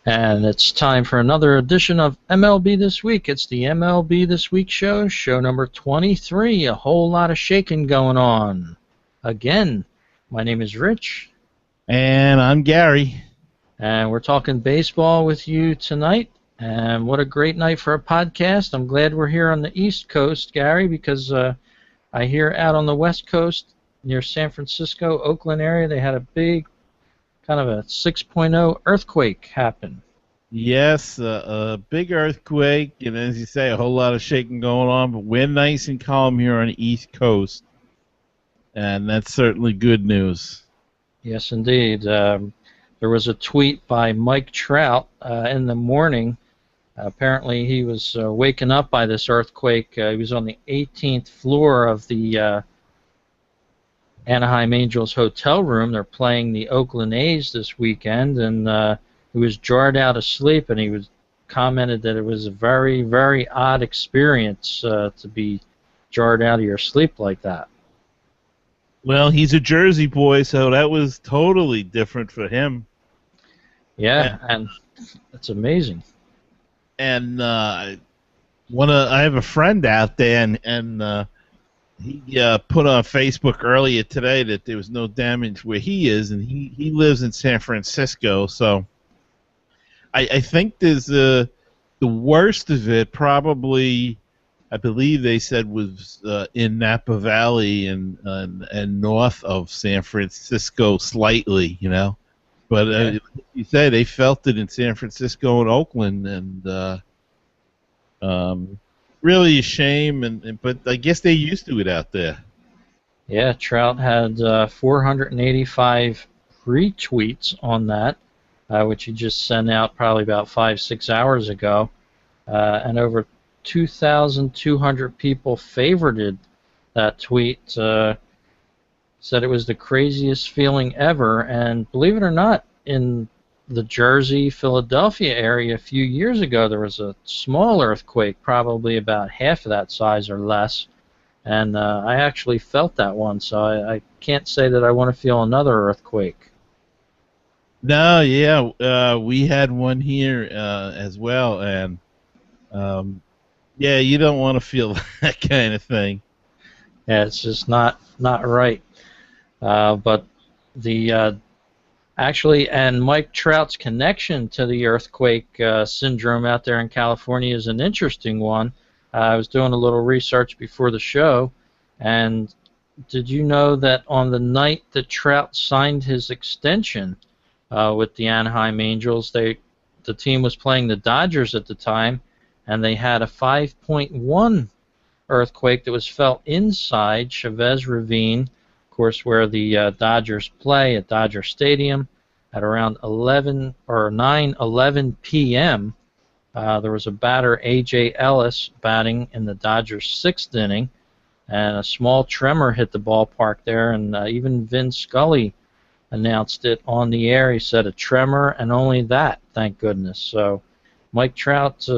And it's time for another edition of MLB This Week. It's the MLB This Week show, show number 23. A whole lot of shaking going on. Again, my name is Rich. And I'm Gary. And we're talking baseball with you tonight. And what a great night for a podcast. I'm glad we're here on the East Coast, Gary, because I hear out on the West Coast near San Francisco, Oakland area, they had a big kind of a 6.0 earthquake happen. Yes, a big earthquake, and as you say, a whole lot of shaking going on, but we're nice and calm here on the East Coast, and that's certainly good news. Yes, indeed. There was a tweet by Mike Trout in the morning. Apparently he was waken up by this earthquake. He was on the 18th floor of the Anaheim Angels hotel room. They're playing the Oakland A's this weekend, and he was jarred out of sleep, and he was commented that it was a very, very odd experience to be jarred out of your sleep like that. Well, he's a Jersey boy, so that was totally different for him. Yeah, and it's amazing. And I have a friend out there, and he put on Facebook earlier today that there was no damage where he is, and he lives in San Francisco, so I think there's the worst of it probably, I believe they said, was in Napa Valley and north of San Francisco slightly, you know. But Yeah. you say they felt it in San Francisco and Oakland, and really a shame, but I guess they're used to it out there. Yeah, Trout had 485 retweets on that, which he just sent out probably about 5-6 hours ago, and over 2,200 people favorited that tweet. Said it was the craziest feeling ever, and believe it or not, in the Jersey, Philadelphia area a few years ago, there was a small earthquake, probably about half of that size or less, and I actually felt that one, so I can't say that I want to feel another earthquake. No, yeah, we had one here as well, and yeah, you don't want to feel that kind of thing. Yeah, it's just not right. But the actually, and Mike Trout's connection to the earthquake syndrome out there in California is an interesting one. I was doing a little research before the show, and did you know that on the night that Trout signed his extension with the Anaheim Angels, the team was playing the Dodgers at the time, and they had a 5.1 earthquake that was felt inside Chavez Ravine, of course, where the Dodgers play at Dodger Stadium, at around 9:11 p.m. There was a batter, A.J. Ellis, batting in the Dodgers' sixth inning, and a small tremor hit the ballpark there, and even Vin Scully announced it on the air. He said a tremor, and only that, thank goodness. So Mike Trout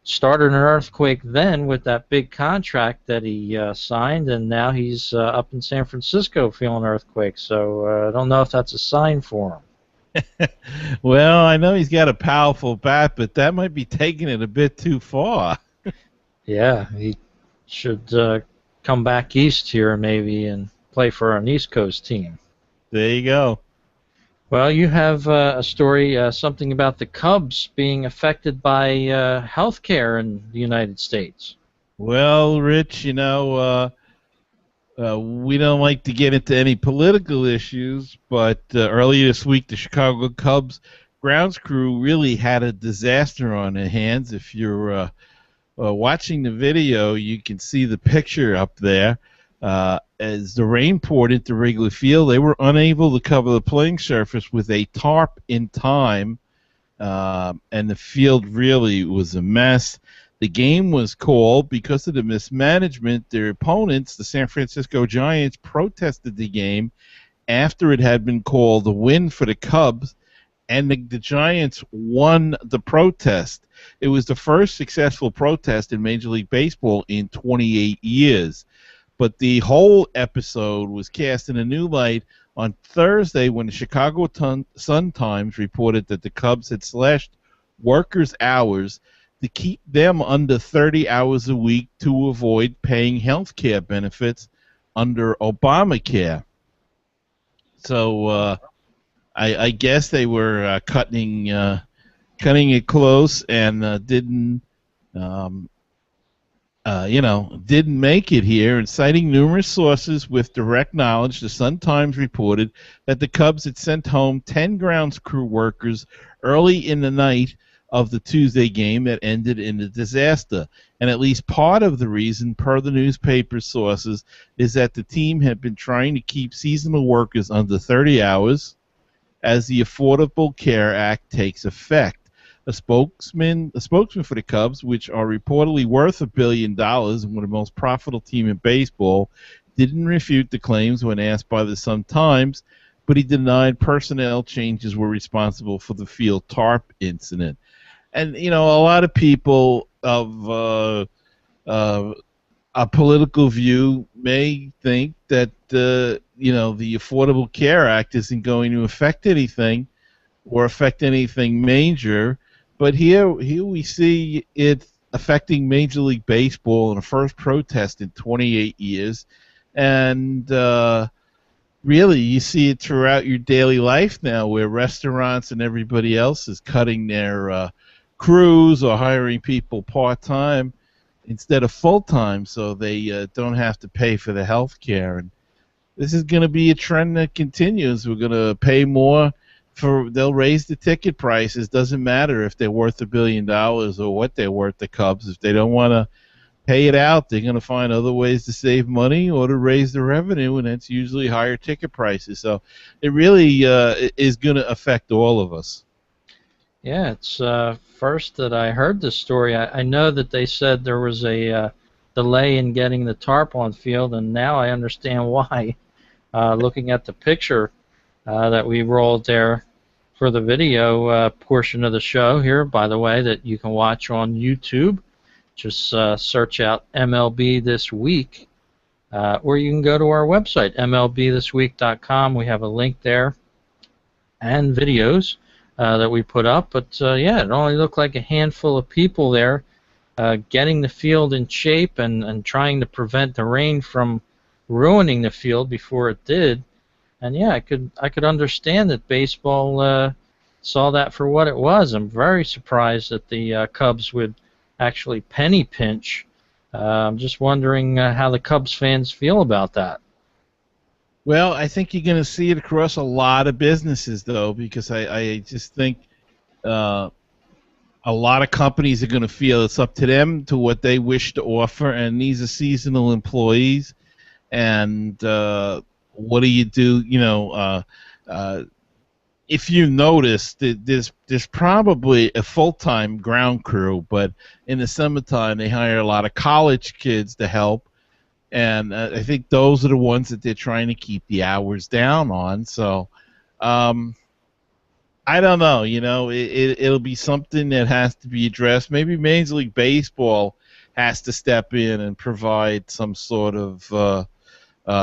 started an earthquake then with that big contract that he signed, and now he's up in San Francisco feeling earthquakes. So I don't know if that's a sign for him. Well, I know he's got a powerful bat, but that might be taking it a bit too far. Yeah, he should come back east here maybe and play for an East Coast team. There you go. Well, you have a story, something about the Cubs being affected by health care in the United States. Well, Rich, you know, we don't like to get into any political issues, but earlier this week, the Chicago Cubs grounds crew really had a disaster on their hands. If you're watching the video, you can see the picture up there. As the rain poured into Wrigley Field, they were unable to cover the playing surface with a tarp in time, and the field really was a mess. The game was called because of the mismanagement. Their opponents, the San Francisco Giants, protested the game after it had been called a win for the Cubs, and the Giants won the protest. It was the first successful protest in Major League Baseball in 28 years. But the whole episode was cast in a new light on Thursday when the Chicago Sun-Times reported that the Cubs had slashed workers' hours to keep them under 30 hours a week to avoid paying health care benefits under Obamacare. So I guess they were cutting it close and didn't make it here. And citing numerous sources with direct knowledge, the Sun-Times reported that the Cubs had sent home 10 grounds crew workers early in the night of the Tuesday game that ended in a disaster. And at least part of the reason, per the newspaper sources, is that the team had been trying to keep seasonal workers under 30 hours as the Affordable Care Act takes effect. A spokesman for the Cubs, which are reportedly worth $1 billion and one of the most profitable team in baseball, didn't refute the claims when asked by the Sun-Times, but he denied personnel changes were responsible for the field tarp incident. And, a lot of people of a political view may think that, the Affordable Care Act isn't going to affect anything or affect anything major. But here we see it affecting Major League Baseball in a first protest in 28 years. And really, you see it throughout your daily life now where restaurants and everybody else is cutting their crews or hiring people part-time instead of full-time so they don't have to pay for the health care. And this is going to be a trend that continues. We're going to pay more. They'll raise the ticket prices. Doesn't matter if they're worth $1 billion or what they're worth, the Cubs. If they don't want to pay it out, they're going to find other ways to save money or to raise the revenue, and that's usually higher ticket prices. So it really is going to affect all of us. Yeah, it's first that I heard this story. I know that they said there was a delay in getting the tarp on field, and now I understand why. Looking at the picture that we rolled there for the video portion of the show here, by the way, that you can watch on YouTube. Just search out MLB This Week, or you can go to our website, MLBThisWeek.com. We have a link there and videos that we put up. But yeah, it only looked like a handful of people there getting the field in shape and trying to prevent the rain from ruining the field before it did. And yeah, I could understand that baseball saw that for what it was. I'm very surprised that the Cubs would actually penny pinch. I'm just wondering how the Cubs fans feel about that. Well, I think you're going to see it across a lot of businesses, though, because I just think a lot of companies are going to feel it's up to them to what they wish to offer, and these are seasonal employees. And what do you do? If you notice, there's probably a full-time ground crew, but in the summertime they hire a lot of college kids to help. And I think those are the ones that they're trying to keep the hours down on. So, I don't know. It'll be something that has to be addressed. Maybe Major League Baseball has to step in and provide some sort of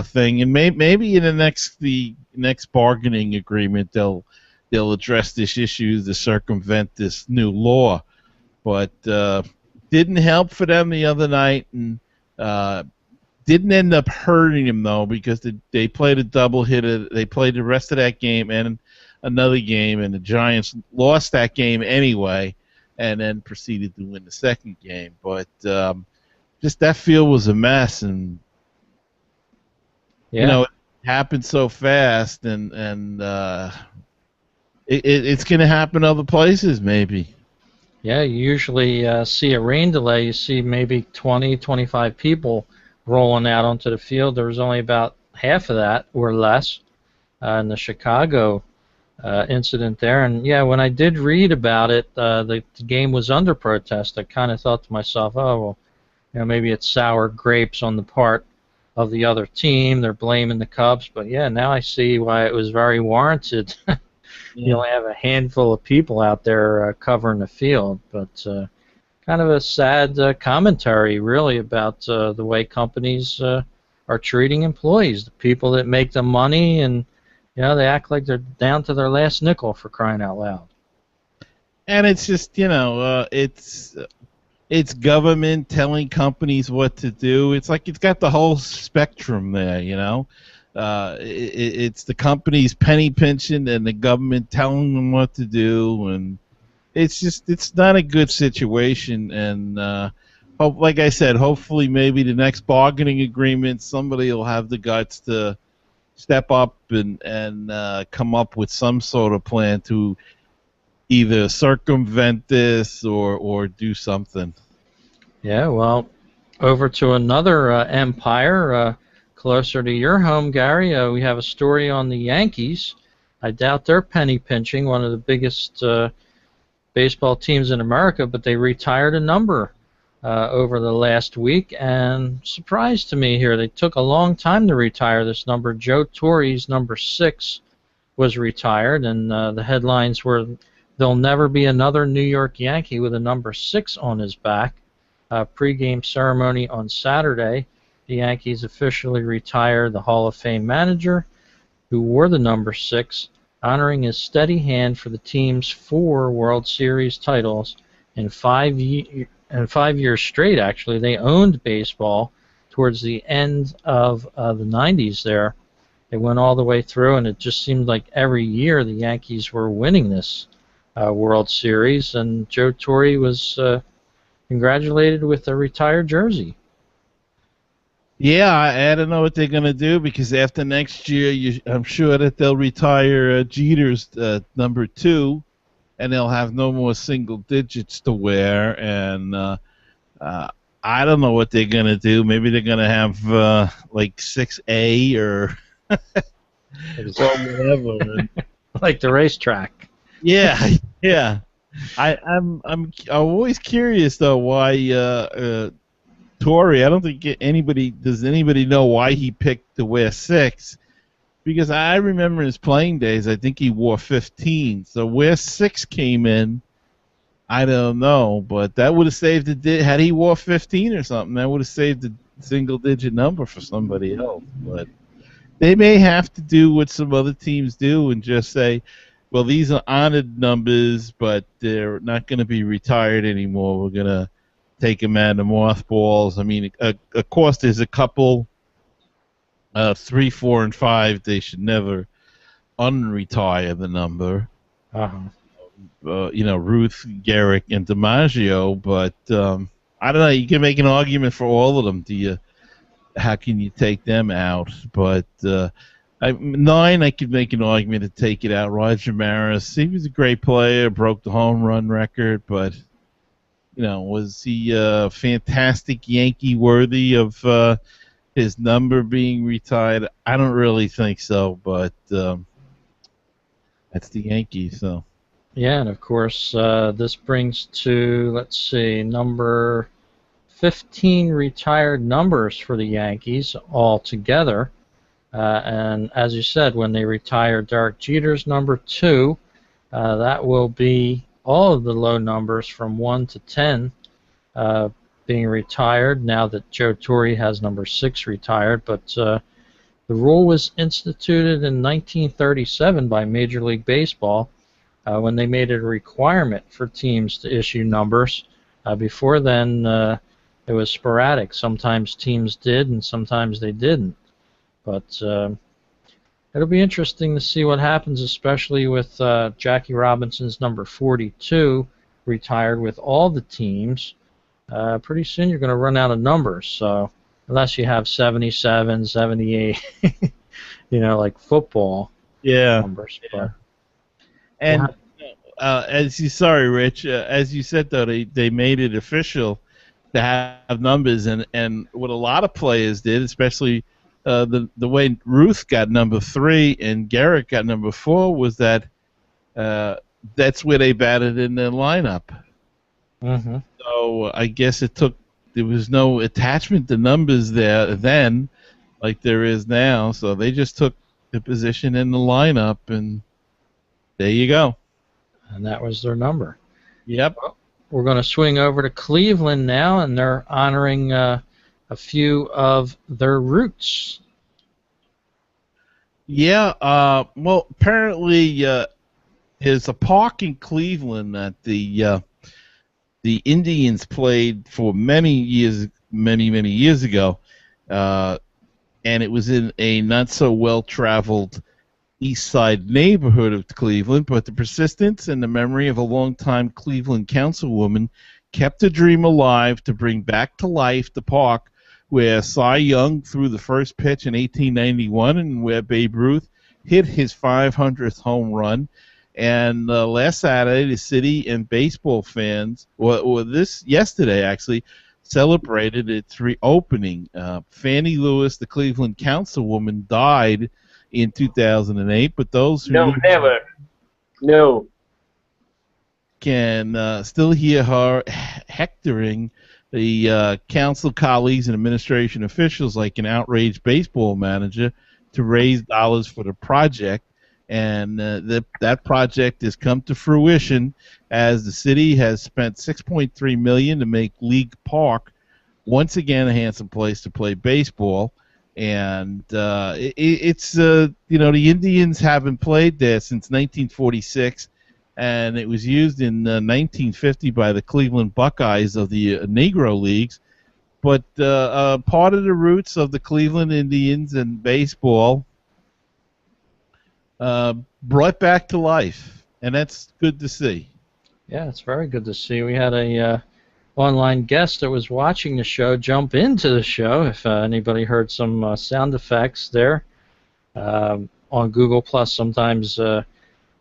thing. And maybe in the next bargaining agreement, they'll address this issue to circumvent this new law. But didn't help for them the other night, and didn't end up hurting them, though, because they played a double hitter. They played the rest of that game and another game, and the Giants lost that game anyway, and then proceeded to win the second game. But just that field was a mess, and yeah. It happened so fast, and it's going to happen other places, maybe. Yeah, you usually see a rain delay. You see maybe 20, 25 people rolling out onto the field. There was only about half of that or less in the Chicago incident there. And yeah, when I did read about it, the game was under protest. I kind of thought to myself, oh, well, maybe it's sour grapes on the part of the other team. They're blaming the Cubs. But yeah, now I see why it was very warranted. You only have a handful of people out there covering the field. But kind of a sad commentary, really, about the way companies are treating employees, the people that make the money and Yeah, they act like they're down to their last nickel, for crying out loud. And it's just, it's government telling companies what to do. It's like it's got the whole spectrum there, it's the companies penny pinching and the government telling them what to do, and it's not a good situation. And like I said, hopefully maybe the next bargaining agreement, somebody will have the guts to step up and come up with some sort of plan to either circumvent this or do something. Yeah, well, over to another empire closer to your home, Gary. We have a story on the Yankees. I doubt they're penny pinching, one of the biggest baseball teams in America, but they retired a number over the last week, and surprise to me here, they took a long time to retire this number. Joe Torre's number 6 was retired, and the headlines were, "There'll never be another New York Yankee with a number 6 on his back." Pre-game ceremony on Saturday, the Yankees officially retired the Hall of Fame manager who wore the number 6, honoring his steady hand for the team's 4 World Series titles in 5 years straight. Actually, they owned baseball towards the end of the 90s there. They went all the way through, and it just seemed like every year the Yankees were winning this World Series, and Joe Torre was congratulated with a retired jersey. Yeah, I don't know what they're going to do, because after next year, I'm sure that they'll retire Jeter's number 2, and they'll have no more single digits to wear. And I don't know what they're going to do. Maybe they're going to have like 6A or whatever. Like the racetrack. Yeah, yeah. I'm always curious though why Torre. I don't think does anybody know why he picked to wear 6, because I remember his playing days. I think he wore 15. So where 6 came in, I don't know. But that would have saved had he wore 15 or something, that would have saved a single digit number for somebody else. But they may have to do what some other teams do and just say, well, these are honored numbers, but they're not going to be retired anymore. We're going to take them out of the mothballs. I mean, of course, there's a couple, 3, 4, and 5. They should never unretire the number. Ruth, Garrick, and DiMaggio. But I don't know. You can make an argument for all of them. How can you take them out? But 9, I could make an argument to take it out. Roger Maris, he was a great player, broke the home run record, but was he fantastic Yankee worthy of his number being retired? I don't really think so, but that's the Yankees. So yeah, and of course this brings to, let's see, number 15 retired numbers for the Yankees altogether. And as you said, when they retire Derek Jeter's number 2, that will be all of the low numbers from 1 to 10 being retired now that Joe Torre has number 6 retired. But the rule was instituted in 1937 by Major League Baseball when they made it a requirement for teams to issue numbers. Before then, it was sporadic. Sometimes teams did and sometimes they didn't. But it'll be interesting to see what happens, especially with Jackie Robinson's number 42 retired with all the teams. Pretty soon you're going to run out of numbers. So unless you have 77, 78, like football numbers. Yeah. And sorry, Rich, as you said though, they made it official to have numbers, and what a lot of players did, especially the way Ruth got number 3 and Garrett got number 4, was that that's where they batted in their lineup. Mm-hmm. So I guess there was no attachment to numbers there then, like there is now. So they just took the position in the lineup, and there you go. And that was their number. Yep. We're going to swing over to Cleveland now, and they're honoring a few of their roots. Yeah. Well, apparently, there's a park in Cleveland that the Indians played for many years, many years ago, uh, and it was in a not so well traveled East Side neighborhood of Cleveland. But the persistence and the memory of a longtime Cleveland councilwoman kept a dream alive to bring back to life the park where Cy Young threw the first pitch in 1891 and where Babe Ruth hit his 500th home run. And last Saturday, the city and baseball fans, or this yesterday actually, celebrated its reopening. Fannie Lewis, the Cleveland councilwoman, died in 2008, but those who No, knew never. No. can still hear her hectoring the council colleagues and administration officials like an outraged baseball manager to raise dollars for the project. And that project has come to fruition as the city has spent $6.3 million to make League Park once again a handsome place to play baseball. And it's the Indians haven't played there since 1946, and it was used in 1950 by the Cleveland Buckeyes of the Negro Leagues. But part of the roots of the Cleveland Indians and baseball brought back to life, and that's good to see. Yeah, it's very good to see. We had a online guest that was watching the show jump into the show. If anybody heard some sound effects there on Google Plus, sometimes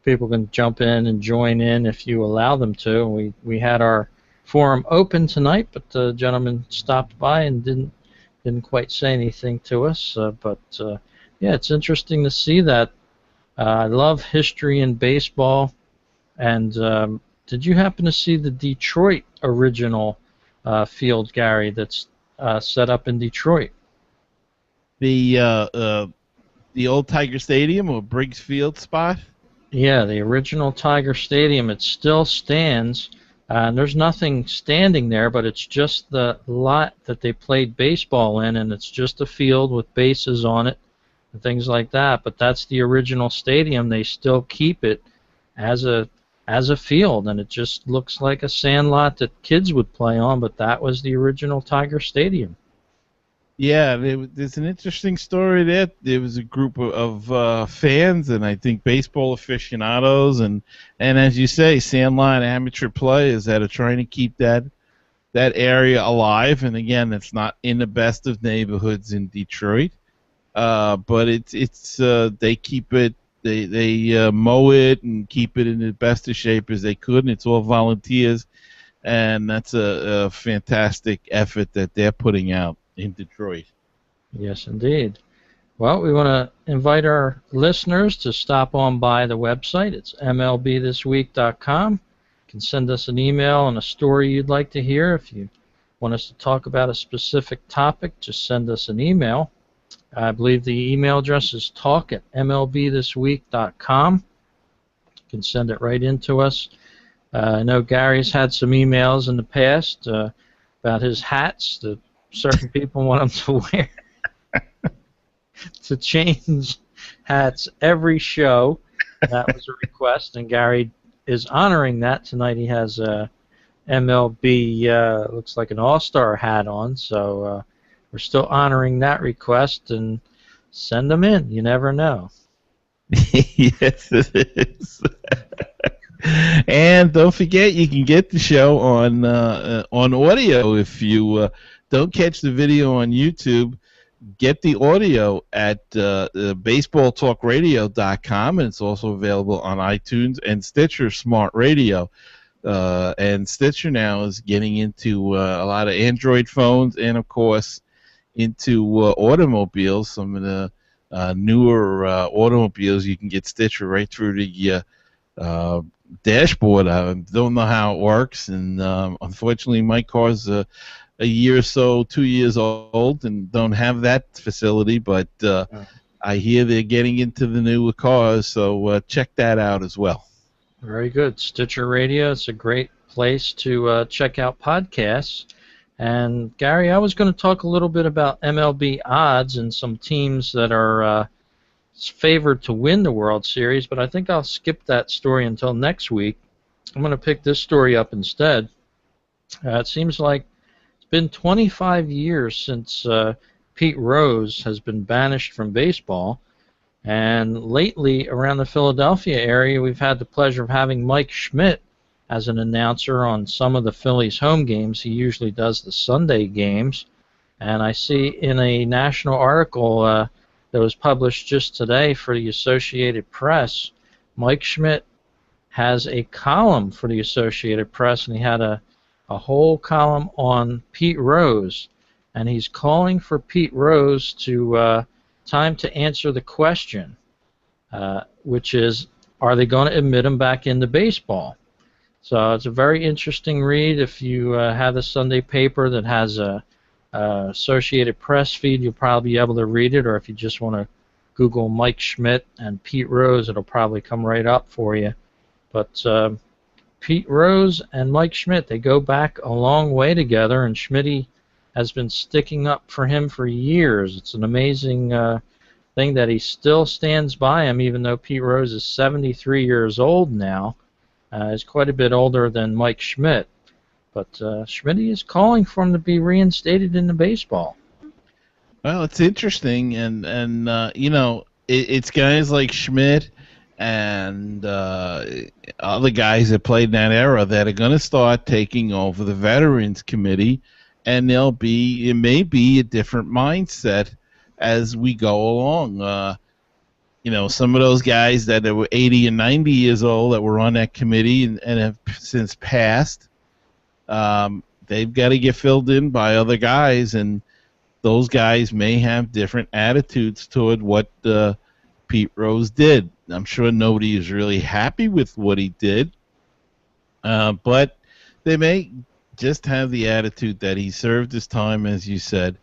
people can jump in and join in if you allow them to. We had our forum open tonight, but the gentleman stopped by and didn't quite say anything to us. But yeah, it's interesting to see that. I love history in baseball. And did you happen to see the Detroit original field, Gary, that's set up in Detroit? The old Tiger Stadium or Briggs Field spot? Yeah, the original Tiger Stadium. It still stands. And there's nothing standing there, but it's just the lot that they played baseball in, and it's just a field with bases on it and things like that. But that's the original stadium. They still keep it as a field, and it just looks like a sand lot that kids would play on, but that was the original Tiger Stadium. Yeah, there's an interesting story there. There was a group of fans and I think baseball aficionados and as you say, sandlot amateur players that are trying to keep that area alive. And again, it's not in the best of neighborhoods in Detroit, but it's they keep it. They mow it and keep it in the best of shape as they could, and it's all volunteers, and that's a fantastic effort that they're putting out in Detroit. Yes, indeed. Well, we want to invite our listeners to stop on by the website. It's MLBThisWeek.com. You can send us an email on a story you'd like to hear. If you want us to talk about a specific topic, just send us an email. I believe the email address is talk@MLBThisWeek.com. You can send it right in to us. I know Gary's had some emails in the past about his hats that certain people want him to wear. To change hats every show. That was a request, and Gary is honoring that. Tonight he has a MLB, looks like an all-star hat on, so we're still honoring that request, and send them in. You never know. Yes, it is. And don't forget, you can get the show on audio if you don't catch the video on YouTube. Get the audio at baseballtalkradio.com, and it's also available on iTunes and Stitcher Smart Radio. And Stitcher now is getting into a lot of Android phones and, of course, into automobiles. Some of the newer automobiles, you can get Stitcher right through the dashboard. I don't know how it works, and unfortunately my car's a year or so, 2 years old, and don't have that facility, but I hear they're getting into the newer cars, so check that out as well. Very good. Stitcher Radio, it's a great place to check out podcasts. And Gary, I was going to talk a little bit about MLB odds and some teams that are favored to win the World Series, but I think I'll skip that story until next week. I'm going to pick this story up instead. It seems like it's been 25 years since Pete Rose has been banished from baseball, and lately around the Philadelphia area we've had the pleasure of having Mike Schmidt as an announcer on some of the Phillies home games. He usually does the Sunday games, and I see in a national article that was published just today for the Associated Press, Mike Schmidt has a column for the Associated Press, and he had a whole column on Pete Rose, and he's calling for Pete Rose to time to answer the question, which is, are they going to admit him back into baseball? So it's a very interesting read. If you have a Sunday paper that has a Associated Press feed, you'll probably be able to read it, or if you just want to Google Mike Schmidt and Pete Rose, it'll probably come right up for you. But Pete Rose and Mike Schmidt, they go back a long way together, and Schmidt has been sticking up for him for years. It's an amazing thing that he still stands by him, even though Pete Rose is 73 years old now. He's quite a bit older than Mike Schmidt. But Schmidt is calling for him to be reinstated into baseball. Well, it's interesting, and you know, it's guys like Schmidt and other guys that played in that era that are going to start taking over the Veterans Committee, and it may be a different mindset as we go along. You know, some of those guys that were 80 and 90 years old that were on that committee and have since passed, they've got to get filled in by other guys, and those guys may have different attitudes toward what Pete Rose did. I'm sure nobody is really happy with what he did, but they may just have the attitude that he served his time, as you said,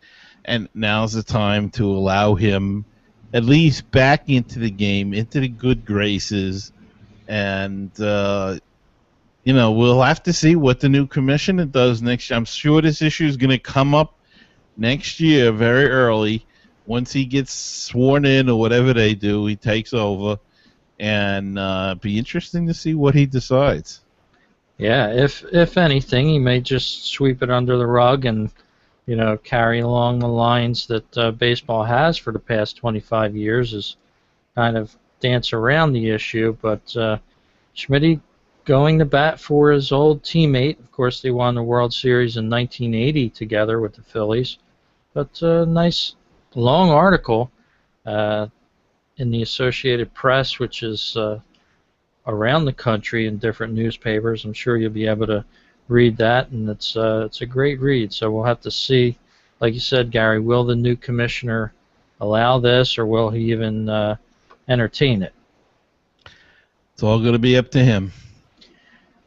and now's the time to allow him at least back into the game, into the good graces, and you know, we'll have to see what the new commissioner does next year. I'm sure this issue is going to come up next year very early. Once he gets sworn in or whatever they do, he takes over, and be interesting to see what he decides. Yeah, if anything, he may just sweep it under the rug and, you know, carry along the lines that baseball has for the past 25 years, is kind of dance around the issue. But Schmidt going to bat for his old teammate. Of course, they won the World Series in 1980 together with the Phillies. But a nice long article in the Associated Press, which is around the country in different newspapers. I'm sure you'll be able to read that, and it's a great read. So we'll have to see, like you said, Gary, will the new commissioner allow this, or will he even entertain it? It's all going to be up to him.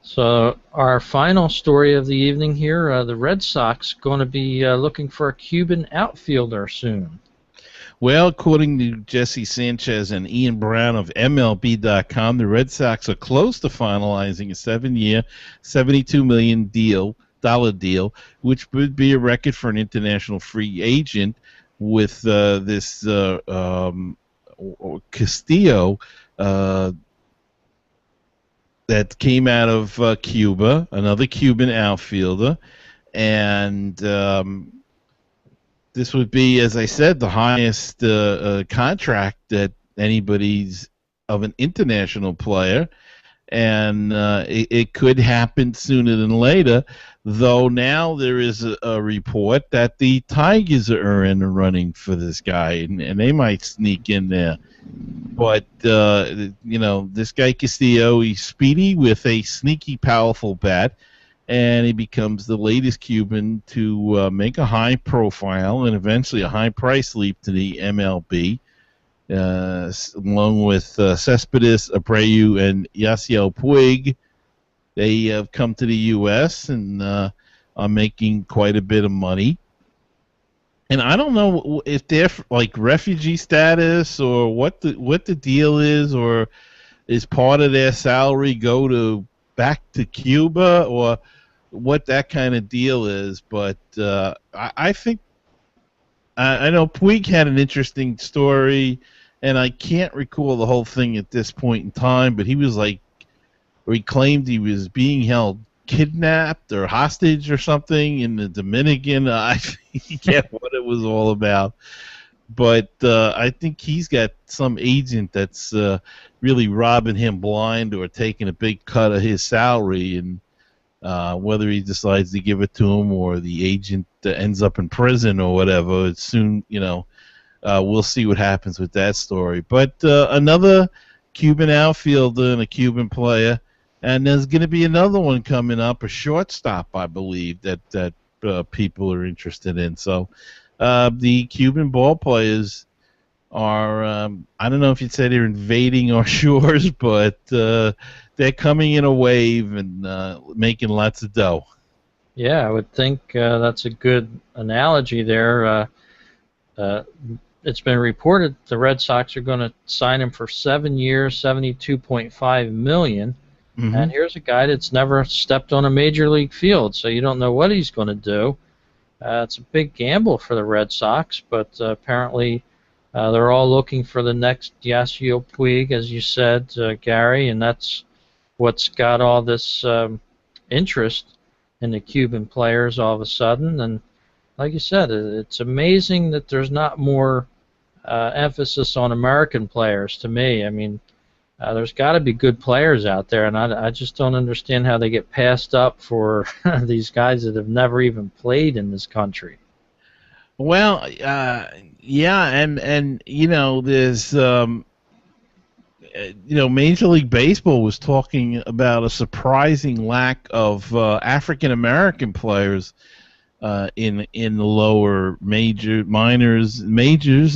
So our final story of the evening here, the Red Sox going to be looking for a Cuban outfielder soon. Well, according to Jesse Sanchez and Ian Brown of MLB.com, the Red Sox are close to finalizing a 7-year, $72 million deal, which would be a record for an international free agent, with this Castillo that came out of Cuba, another Cuban outfielder, and this would be, as I said, the highest contract that anybody's of an international player, and it could happen sooner than later, though now there is a report that the Tigers are in the running for this guy, and they might sneak in there. But, you know, this guy Castillo, he's speedy with a sneaky, powerful bat, and he becomes the latest Cuban to make a high profile and eventually a high price leap to the MLB, along with Cespedes, Abreu, and Yasiel Puig. They have come to the U.S. and are making quite a bit of money. And I don't know if they're like refugee status or what the deal is, or is part of their salary go back to Cuba, or what that kind of deal is. But I think I know Puig had an interesting story and I can't recall the whole thing at this point in time, but he was like, or he claimed he was being held kidnapped or hostage or something in the Dominican. I forget what it was all about. But I think he's got some agent that's really robbing him blind or taking a big cut of his salary, and whether he decides to give it to him or the agent ends up in prison or whatever, it's soon, we'll see what happens with that story. But another Cuban outfielder and a Cuban player, and there's going to be another one coming up, a shortstop, I believe, that people are interested in. So the Cuban ball players are, I don't know if you'd say they're invading our shores, but they're coming in a wave and making lots of dough. Yeah, I would think that's a good analogy there. It's been reported the Red Sox are going to sign him for 7 years, $72.5 million. Mm-hmm. And here's a guy that's never stepped on a major league field, so you don't know what he's going to do. It's a big gamble for the Red Sox, but apparently they're all looking for the next Yasiel Puig, as you said, Gary, and that's what's got all this interest in the Cuban players all of a sudden. And like you said, it's amazing that there's not more emphasis on American players to me. I mean, there's got to be good players out there, and I just don't understand how they get passed up for these guys that have never even played in this country. Well, yeah, and there's Major League Baseball was talking about a surprising lack of African American players in the lower majors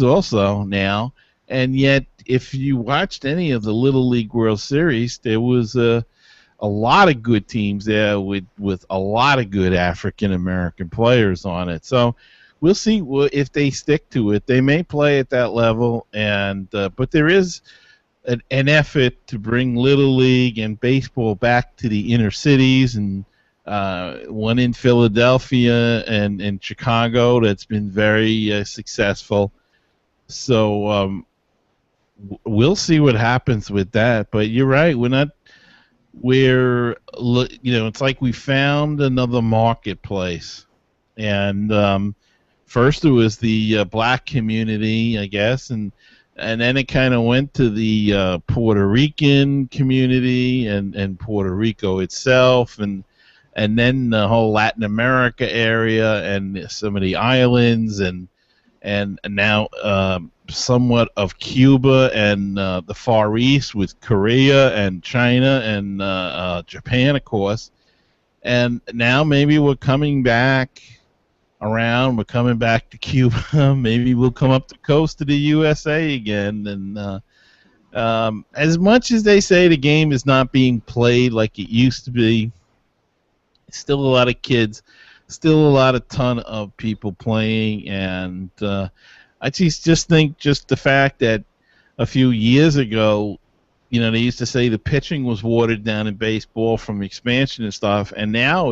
also now, and yet if you watched any of the Little League World Series, there was a lot of good teams there with a lot of good African American players on it. So we'll see if they stick to it. They may play at that level, and but there is an effort to bring Little League and baseball back to the inner cities, and one in Philadelphia and Chicago that's been very successful. So we'll see what happens with that. But you're right. It's like we found another marketplace. And first it was the black community, I guess, and then it kind of went to the Puerto Rican community and Puerto Rico itself, and then the whole Latin America area and some of the islands, and now somewhat of Cuba and the Far East with Korea and China and Japan, of course. And now maybe we're coming back around. We're coming back to Cuba. Maybe we'll come up the coast to the USA again. And as much as they say the game is not being played like it used to be, still a lot of kids, still a ton of people playing, and I just think just the fact that a few years ago, they used to say the pitching was watered down in baseball from expansion and stuff, and now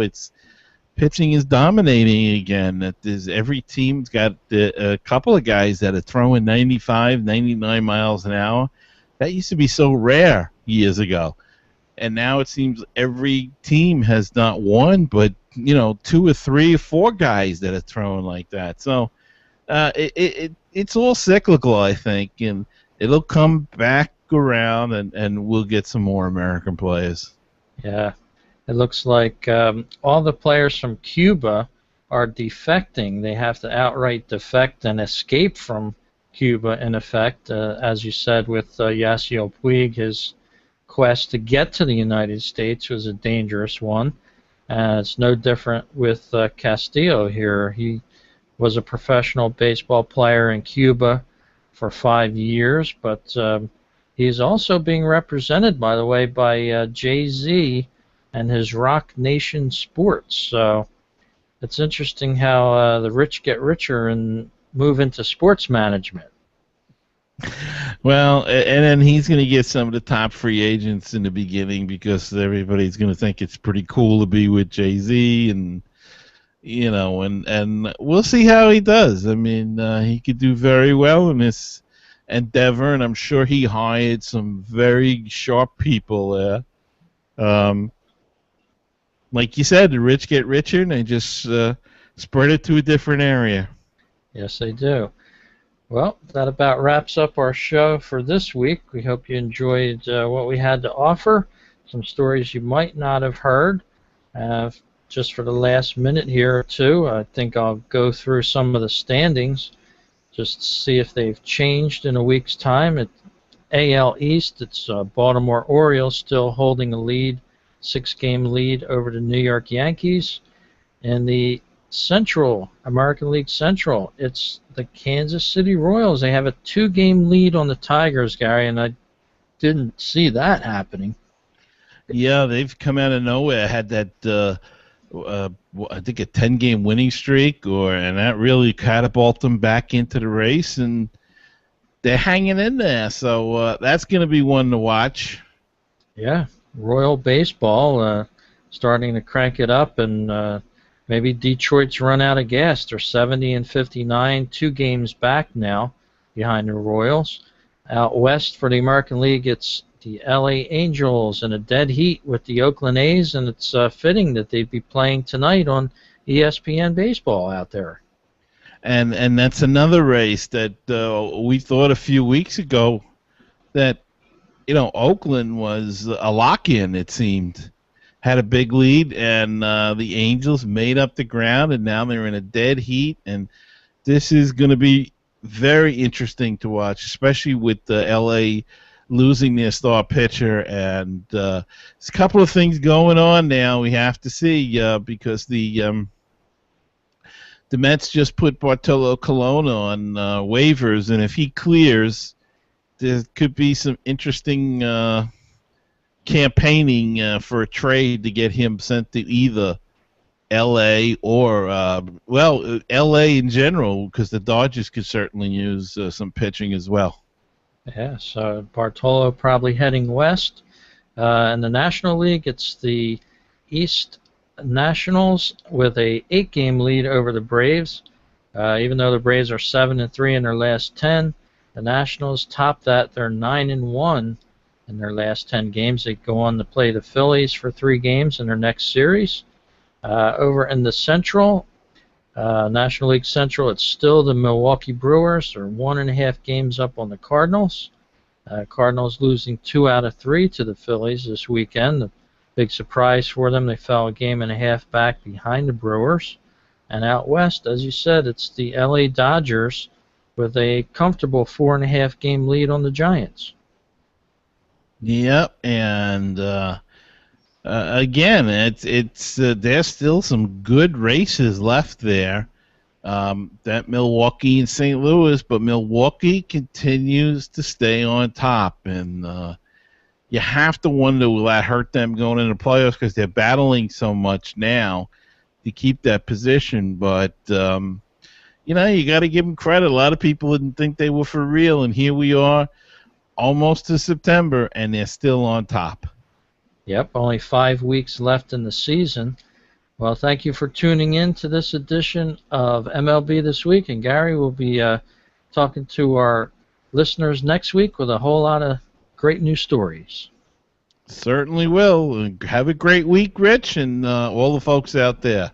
pitching is dominating again. That every team's got a couple of guys that are throwing 95, 99 miles an hour. That used to be so rare years ago. And now it seems every team has not one, but 2 or 3 or 4 guys that are throwing like that. So it's all cyclical, I think, and it'll come back around, and we'll get some more American players. Yeah, it looks like all the players from Cuba are defecting. They have to outright defect and escape from Cuba, in effect, as you said, with Yasiel Puig. His quest to get to the United States was a dangerous one. It's no different with Castillo here. He was a professional baseball player in Cuba for 5 years, but he's also being represented, by the way, by Jay-Z and his Rock Nation Sports. So it's interesting how the rich get richer and move into sports management. Well, and then he's going to get some of the top free agents in the beginning because everybody's going to think it's pretty cool to be with Jay-Z, and and we'll see how he does. I mean, he could do very well in this, endeavor, and I'm sure he hired some very sharp people there. Like you said, the rich get richer, and they just spread it to a different area. Yes, they do. Well, that about wraps up our show for this week. We hope you enjoyed what we had to offer. Some stories you might not have heard. Just for the last minute here or two, I think I'll go through some of the standings just to see if they've changed in a week's time. At AL East, it's Baltimore Orioles still holding a lead, 6-game lead over the New York Yankees. In the Central, American League Central, it's the Kansas City Royals. They have a 2-game lead on the Tigers, Gary, and I didn't see that happening. Yeah, they've come out of nowhere. Had that, I think, a 10-game winning streak, and that really catapulted them back into the race, and they're hanging in there. So that's going to be one to watch. Yeah, Royal Baseball starting to crank it up, and maybe Detroit's run out of gas. They're 70-59, 2 games back now behind the Royals. Out west for the American League, it's the LA Angels in a dead heat with the Oakland A's, and it's fitting that they'd be playing tonight on ESPN Baseball out there. And that's another race that we thought a few weeks ago that, Oakland was a lock-in, it seemed. Had a big lead, and the Angels made up the ground, and now they're in a dead heat, and this is going to be very interesting to watch, especially with the L.A. losing their star pitcher, and there's a couple of things going on now we have to see because the Mets just put Bartolo Colon on waivers, and if he clears, there could be some interesting campaigning for a trade to get him sent to either L.A. or, L.A. in general, because the Dodgers could certainly use some pitching as well. Yeah, so Bartolo probably heading west. In the National League, it's the East Nationals with a 8-game lead over the Braves. Even though the Braves are 7-3 in their last 10, the Nationals top that. They're 9-1 in their last 10 games. They go on to play the Phillies for 3 games in their next series. Over in the Central, National League Central, it's still the Milwaukee Brewers. They're 1.5 games up on the Cardinals. Cardinals losing 2 out of 3 to the Phillies this weekend. The big surprise for them, they fell a game and a half back behind the Brewers. And out west, as you said, it's the LA Dodgers with a comfortable 4.5 game lead on the Giants. Yep, and again, it's there's still some good races left there. That Milwaukee and St. Louis, but Milwaukee continues to stay on top, and you have to wonder, will that hurt them going into the playoffs because they're battling so much now to keep that position. But you got to give them credit. A lot of people didn't think they were for real, and here we are, almost to September, and they're still on top. Yep, only 5 weeks left in the season. Well, thank you for tuning in to this edition of MLB This Week, and Gary will be talking to our listeners next week with a whole lot of great new stories. Certainly will. Have a great week, Rich, and all the folks out there.